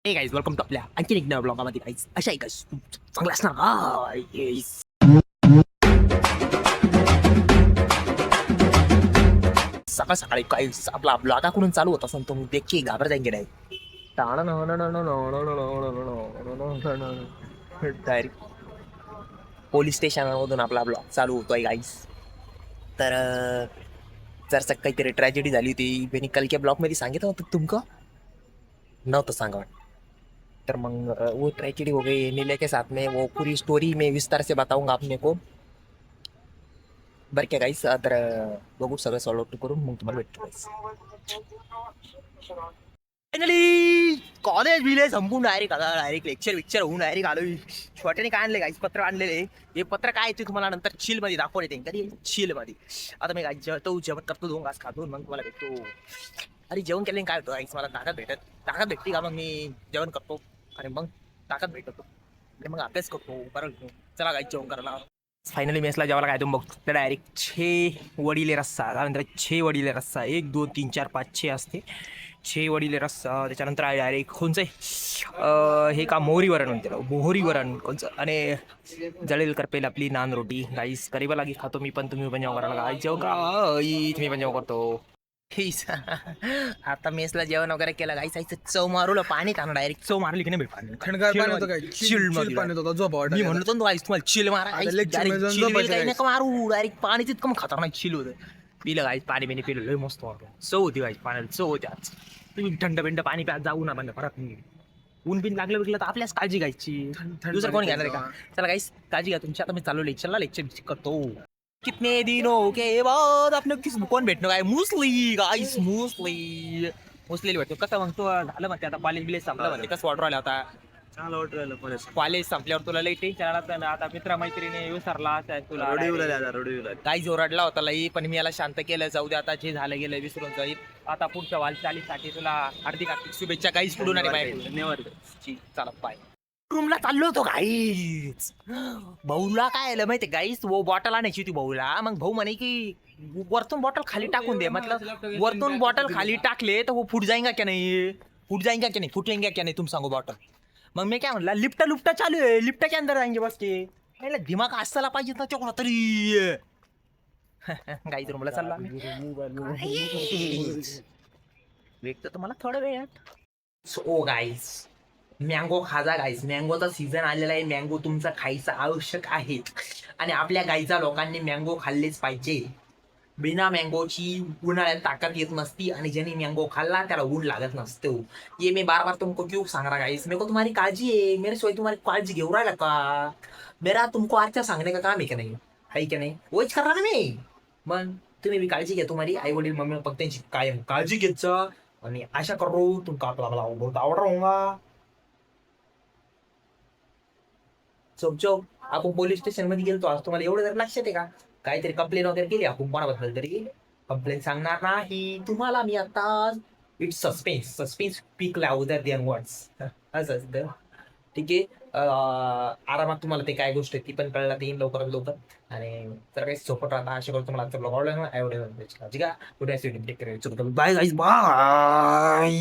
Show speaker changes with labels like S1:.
S1: हे guys welcome to आपल्या आणखी एक नव्या ब्लॉगामध्ये गाईज अशा एक चांगला असणार सकाळ सकाळी काही आपला ब्लॉगा कुठून चालू होता असं तो देखील घाबर जाएंगे नाही डायरेक्ट पोलीस स्टेशनमधून आपला ब्लॉग चालू होतोय गाईज तर जर काहीतरी ट्रॅजेडी झाली होती मी कल के ब्लॉग मध्ये सांगितलं होतं तुमका नव्हतं सांगा तर मग वो ट्रेजेडी हो गई नीले के साथ में वो पूरी स्टोरी मैं विस्तार से बताऊंगा आपने को बरं क्या गाईस तर बघू सगळं सॉल्व आउट करून मग तुम्हाला भेटतो गाईस फायनली कॉलेज बिले संपून डायरेक्ट लेक्चर होऊन डायरेक्ट आलोय छोट्याने काय आणले गाईस पत्र आणलेले हे पत्र काय येते तुम्हाला नंतर चिल मध्ये दाखवून येते कधी चिल मध्ये आता मी गाईस जेवतो जेवण करतो 2 घास खातो मग तुम्हाला भेटतो अरे जेवण केल्याने काय होतं गाईस मला ताकद भेटते का मग मी जेवण करतो आणि मग ताकद भेटतो आणि मग अभ्यास करतो बरं चला गाईस जेवण करायला फायनली मेसला जेवायला काय तुम्ही बघतो तर डायरेक्ट 6 वडीले रस्सा त्यानंतर 6 वडीले रस्सा 1 2 3 4 5 6 असते 6 वडीले रस्सा त्याच्यानंतर आहे डायरेक्ट कोणचं हे का मोहरी वरण म्हणते मोहरी वरण कोणचं आणि जळेल करपेल आपली नान रोटी गाईस करीबा लागी खातो मी पण तुम्ही पण जेवण करायला गाईस जेव का तुम्ही पण जेवण करतो आता मेसला जेवण वगैरे केलं गाईस चव मारूला पाणी का डायरेक्ट चव मारली की नाही पाणी
S2: थंडगार पाणी होतं काय
S1: चिल
S2: पाणी होतं झोपा
S1: मी म्हणतो ना गाईस तुम्हाला चिल मारा काही नका मारू डायरेक्ट पाणी तितकं मग खतरनाक चिल होतं पिलं गाईस पाणी बिणी पिलं लय मस्त वाटतं चव होती गाईस पाण्याला चव होती आज तुम्ही थंड बिंड पाणी प्या जाऊ ना परत ऊन बिन लागलं विकलं तर आपल्याच काळजी घ्यायची दुसरं कोणी घेणार आहे का चला गाईस काळजी घ्या तुमची आता मी चालू लेक्चर करतो कितने दिनों के बाद आपने किस कोण भेटणं काय मुसली गाईस मुसली भेटतो कसं मग तो झालं म्हणते आता कॉलेज बिलेज संपलं म्हणते कसं वाटू राहिलं आता
S2: चांगलं वाटलं
S1: कॉलेज संपल्यावर तुला लई टेन्शन आला ना आता मित्र मैत्रिणी विसरला तुला
S2: रोडीला
S1: काही जोराडला होता लई पण मी याला शांत केलं जाऊ दे आता जे झालं गेलं विसरून जाईल आता पुढच्या वाटचालीसाठी तुला हार्दिक शुभेच्छा काहीच पुढून
S2: धन्यवाद
S1: चला बाय रूमला चाललो होतो गाईच भाऊला काय आलं माहिती गाईस वो बॉटल आणायची होती भाऊला मग भाऊ म्हणे की वरतून बॉटल खाली टाकून दे मतलब वरतून बॉटल खाली टाकले तर वो फुट जाएगा क्या नहीं फुटेंगे क्या नहीं तुम सांगो बॉटल मग मी काय म्हणला लिफ्ट चालू आहे लिफ्ट के अंदर जाएंगे बस के दिमाग असला पाहिजे ना कोणा तरी गाईच रूमला चाललो वेट तर मला थोडं वेळ सो गाईस मँगो खाजा गाईस मँगोचा सीझन आलेला आहे मँगो तुमचा खायचा आवश्यक आहे आणि आपल्या गाईचा लोकांनी मँगो खाल्लेच पाहिजे बिना मँगोची उन्हाळ्यात ताकद येत नसती आणि ज्यांनी मँगो खाल्ला त्याला ऊन लागत नसतो ये मैं बार बार तुमको क्यों सांग रहा गाइस मेरे को तुम्हारी काळजी है मेरे सोई तुम्हारी काळजी घेऊ राहिला का मेरा तुमको आजच्या सांगणे का काम आहे का नाही आहे की नाही वोच करणार ना मी मग तुम्ही बी काळजी घ्या तुम्हारी आई वडील मम्मी पप्पा त्यांची कायम काळजी घेत जा आणि आशा करो तुमका आपला बहुत आवड राहूंगा चौक आपण पोलीस स्टेशन मध्ये गेलतो आज तुम्हाला एवढं जर लक्षात आहे का काहीतरी कंप्लेन वगैरे केली आपण कोणाबद्दल तरी कंप्लेन सांगणार नाही तुम्हाला मी आता it's suspense speak louder than words असं असतं ठीक आहे आरामात तुम्हाला ते काय गोष्ट आहे ती पण कळला येईल लवकरात लवकर आणि जर काही सोपट राहता अशा करून तुम्हाला ब्लॉग आवडला ना एवढे ठीक आहे बाय गाईज बाय